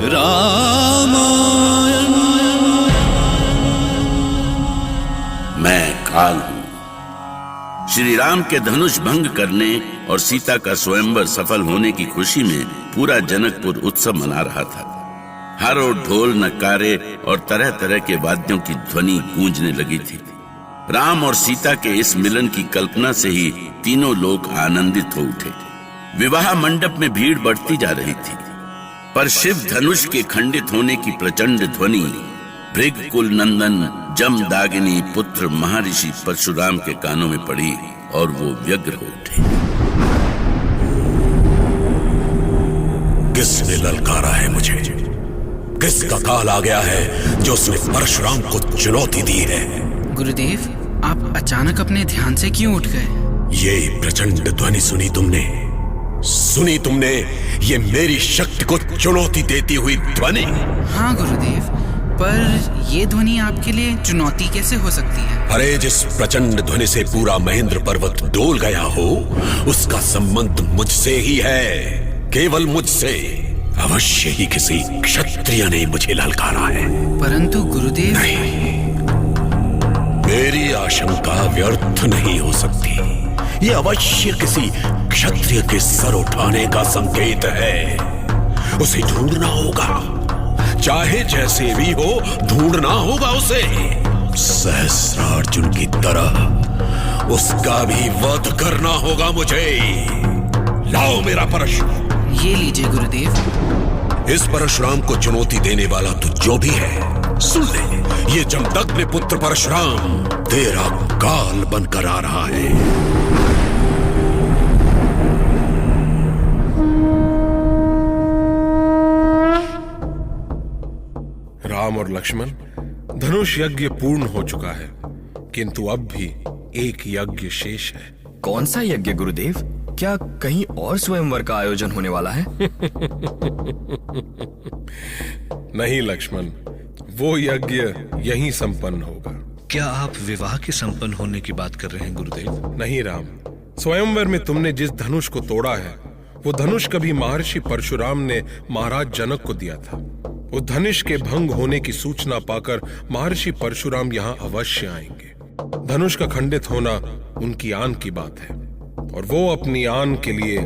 रामायण। मैं काल हूं। श्री राम के धनुष भंग करने और सीता का स्वयंवर सफल होने की खुशी में पूरा जनकपुर उत्सव मना रहा था। हर ओर ढोल, नगाड़े और तरह तरह के वाद्यों की ध्वनि गूंजने लगी थी। राम और सीता के इस मिलन की कल्पना से ही तीनों लोग आनंदित हो उठे। विवाह मंडप में भीड़ बढ़ती जा रही थी, पर शिव धनुष के खंडित होने की प्रचंड ध्वनि भृग कुल नंदन जमदागिनी पुत्र महर्षि परशुराम के कानों में पड़ी और वो व्यग्र हो उठे। किसने ललकारा है मुझे? किसका काल आ गया है जो उसने परशुराम को चुनौती दी है? गुरुदेव, आप अचानक अपने ध्यान से क्यों उठ गए? ये प्रचंड ध्वनि सुनी तुमने? ये मेरी शक्ति को चुनौती देती हुई ध्वनि? हाँ गुरुदेव, पर ये ध्वनि आपके लिए चुनौती कैसे हो सकती है? अरे, जिस प्रचंड ध्वनि से पूरा महेंद्र पर्वत डोल गया हो, उसका संबंध मुझसे ही है, केवल मुझसे। अवश्य ही किसी क्षत्रिय ने मुझे ललकारा है। परंतु गुरुदेव, नहीं, मेरी आशंका व्यर्थ नहीं हो सकती। ये अवश्य किसी क्षत्रिय के सर उठाने का संकेत है। उसे ढूंढना होगा, चाहे जैसे भी हो, ढूंढना होगा उसे। सहस्रार्जुन की तरह उसका भी वध करना होगा मुझे। लाओ मेरा परशुराम। ये लीजिए गुरुदेव। इस परशुराम को चुनौती देने वाला तू जो भी है, सुन ले, ये जमदग्नि पुत्र परशुराम तेरा काल बनकर आ रहा है। राम और लक्ष्मण, धनुष यज्ञ पूर्ण हो चुका है, किंतु अब भी एक यज्ञ शेष है। कौन सा यज्ञ गुरुदेव? क्या कहीं और स्वयंवर का आयोजन होने वाला है? नहीं लक्ष्मण, वो यज्ञ यहीं संपन्न होगा। क्या आप विवाह के संपन्न होने की बात कर रहे हैं गुरुदेव? नहीं राम, स्वयंवर में तुमने जिस धनुष को तोड़ा है, वो धनुष कभी महर्षि परशुराम ने महाराज जनक को दिया था। उस धनुष के भंग होने की सूचना पाकर महर्षि परशुराम यहाँ अवश्य आएंगे। धनुष का खंडित होना उनकी आन की बात है, और वो अपनी आन के लिए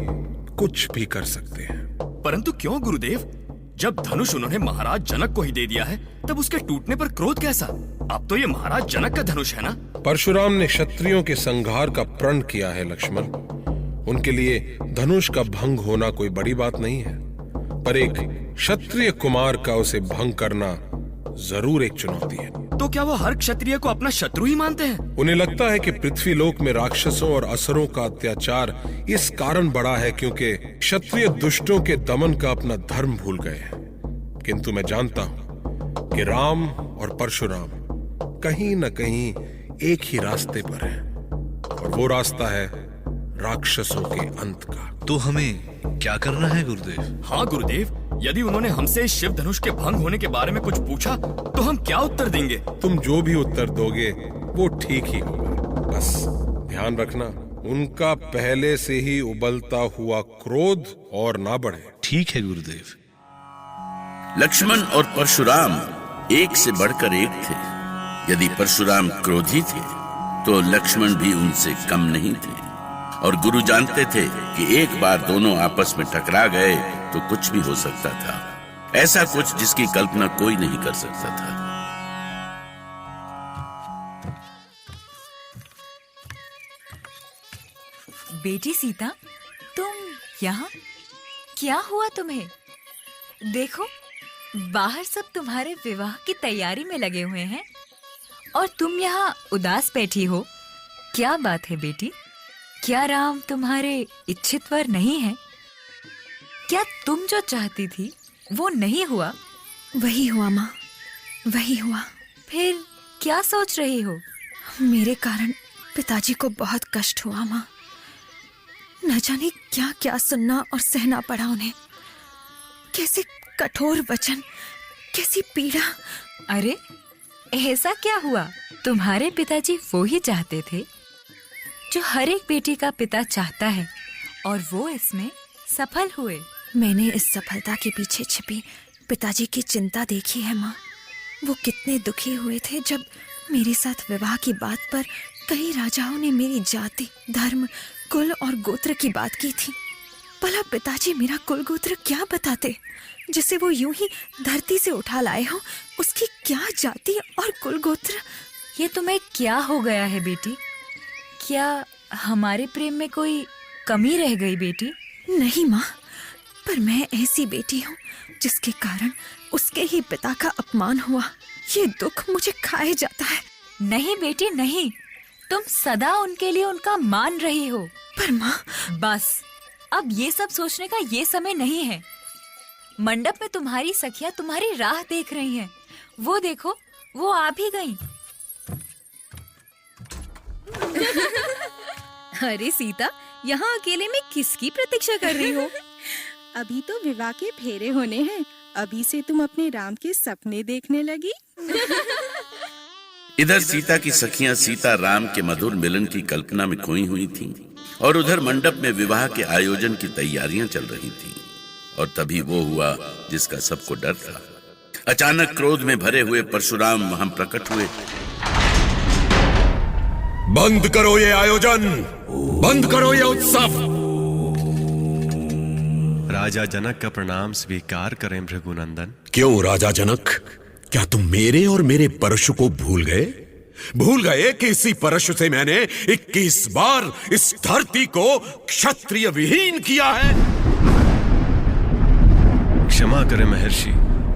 कुछ भी कर सकते हैं। परंतु क्यों गुरुदेव? जब धनुष उन्होंने महाराज जनक को ही दे दिया है, तब उसके टूटने पर क्रोध कैसा? अब तो ये महाराज जनक का धनुष है ना? परशुराम ने क्षत्रियों के संहार का प्रण किया है लक्ष्मण। उनके लिए धनुष का भंग होना कोई बड़ी बात नहीं है, पर एक क्षत्रिय कुमार का उसे भंग करना जरूर एक चुनौती है। तो क्या वो हर क्षत्रिय को अपना शत्रु ही मानते हैं? उन्हें लगता है कि पृथ्वी लोक में राक्षसों और असुरों का अत्याचार इस कारण बढ़ा है क्योंकि क्षत्रिय दुष्टों के दमन का अपना धर्म भूल गए हैं। किंतु मैं जानता हूं कि राम और परशुराम कहीं न कहीं एक ही रास्ते पर हैं, और वो रास्ता है राक्षसों के अंत का। तो हमें क्या करना है गुरुदेव? हाँ गुरुदेव, यदि उन्होंने हमसे शिव धनुष के भंग होने के बारे में कुछ पूछा तो हम क्या उत्तर देंगे? तुम जो भी उत्तर दोगे वो ठीक ही होगा। बस ध्यान रखना, उनका पहले से ही उबलता हुआ क्रोध और ना बढ़े। ठीक है गुरुदेव। लक्ष्मण और परशुराम एक से बढ़कर एक थे। यदि परशुराम क्रोधी थे तो लक्ष्मण भी उनसे कम नहीं थे, और गुरु जानते थे कि एक बार दोनों आपस में टकरा गए तो कुछ भी हो सकता था, ऐसा कुछ जिसकी कल्पना कोई नहीं कर सकता था। बेटी सीता, तुम यहाँ? क्या हुआ तुम्हें? देखो, बाहर सब तुम्हारे विवाह की तैयारी में लगे हुए हैं और तुम यहाँ उदास बैठी हो। क्या बात है बेटी? क्या राम तुम्हारे इच्छित वर नहीं है? क्या तुम जो चाहती थी वो नहीं हुआ? वही हुआ माँ, वही हुआ। फिर क्या सोच रही हो? मेरे कारण पिताजी को बहुत कष्ट हुआ माँ। न जाने क्या क्या सुनना और सहना पड़ा उन्हें। कैसे कठोर वचन, कैसी पीड़ा। अरे ऐसा क्या हुआ? तुम्हारे पिताजी वो ही चाहते थे जो हर एक बेटी का पिता चाहता है, और वो इसमें सफल हुए। मैंने इस सफलता के पीछे छिपी पिताजी की चिंता देखी है माँ। वो कितने दुखी हुए थे जब मेरे साथ विवाह की बात पर कई राजाओं ने मेरी जाति, धर्म, कुल और गोत्र की बात की थी। भला पिताजी मेरा कुल गोत्र क्या बताते, जिसे वो यूं ही धरती से उठा लाए हो? उसकी क्या जाति और कुल गोत्र? ये तुम्हें क्या हो गया है बेटी? क्या हमारे प्रेम में कोई कमी रह गई बेटी? नहीं माँ, पर मैं ऐसी बेटी हूँ जिसके कारण उसके ही पिता का अपमान हुआ। ये दुख मुझे खाए जाता है। नहीं बेटी नहीं, तुम सदा उनके लिए उनका मान रही हो। पर माँ, बस अब ये सब सोचने का ये समय नहीं है। मंडप में तुम्हारी सखियां तुम्हारी राह देख रही हैं। वो देखो, वो आ भी गईं। अरे सीता, यहाँ अकेले में किसकी प्रतीक्षा कर रही हो? अभी तो विवाह के फेरे होने हैं, अभी से तुम अपने राम के सपने देखने लगी। इधर सीता की सखियां सीता राम के मधुर मिलन की कल्पना में खोई हुई थीं, और उधर मंडप में विवाह के आयोजन की तैयारियां चल रही थीं। और तभी वो हुआ जिसका सबको डर था। अचानक क्रोध में भरे हुए परशुराम वहां प्रकट हुए। बंद करो ये आयोजन, बंद करो ये उत्सव। राजा जनक का प्रणाम स्वीकार करें भृगुनंदन। क्यों राजा जनक, क्या तुम मेरे और मेरे परशु को भूल गए? भूल गए कि इसी परशु से मैंने 21 बार इस धरती को क्षत्रिय विहीन किया है? क्षमा करें महर्षि,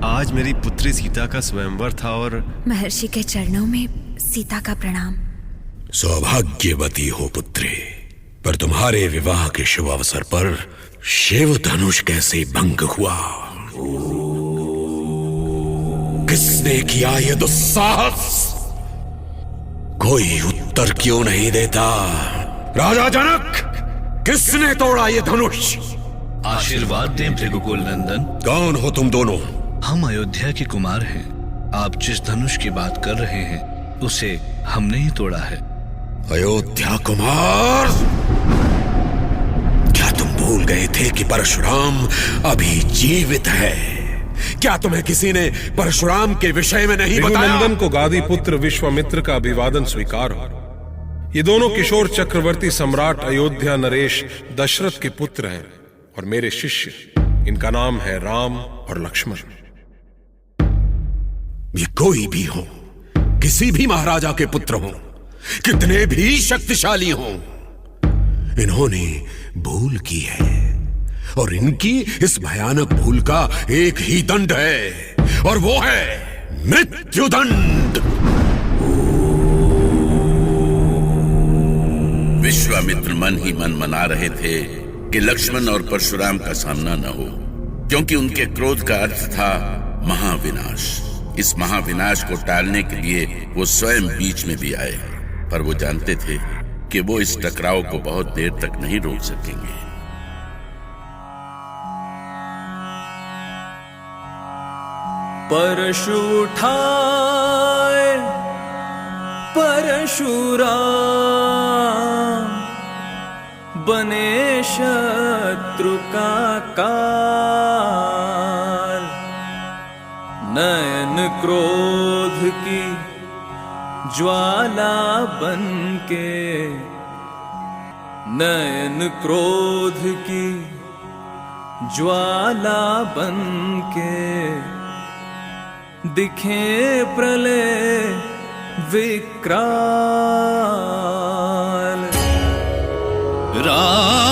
आज मेरी पुत्री सीता का स्वयंवर था और महर्षि के चरणों में सीता का प्रणाम। सौभाग्यवती हो पुत्री, पर तुम्हारे विवाह के शुभ अवसर पर शिव धनुष कैसे भंग हुआ? किसने किया ये दुस्साहस? कोई उत्तर क्यों नहीं देता? राजा जनक, किसने तोड़ा ये धनुष? आशीर्वाद दें भृगुकुल नंदन। कौन हो तुम दोनों? हम अयोध्या के कुमार हैं। आप जिस धनुष की बात कर रहे हैं उसे हमने ही तोड़ा है। अयोध्या कुमार, क्या तुम भूल गए थे कि परशुराम अभी जीवित है? क्या तुम्हें किसी ने परशुराम के विषय में नहीं बताया? नंदन को गादी पुत्र विश्वामित्र का अभिवादन स्वीकार हो। ये दोनों किशोर चक्रवर्ती सम्राट अयोध्या नरेश दशरथ के पुत्र हैं और मेरे शिष्य। इनका नाम है राम और लक्ष्मण। ये कोई भी हो, किसी भी महाराजा के पुत्र हो, कितने भी शक्तिशाली हो, इन्होंने भूल की है और इनकी इस भयानक भूल का एक ही दंड है और वो है मृत्युदंड। विश्वामित्र मन ही मन मना रहे थे कि लक्ष्मण और परशुराम का सामना न हो, क्योंकि उनके क्रोध का अर्थ था महाविनाश। इस महाविनाश को टालने के लिए वो स्वयं बीच में भी आए, पर वो जानते थे कि वो इस टकराव को बहुत देर तक नहीं रोक सकेंगे। परशु उठाए परशुराम, बने शत्रु का काल। नयन क्रोध की ज्वाला बनके, नयन क्रोध की ज्वाला बनके, दिखे प्रलय विकराल। राम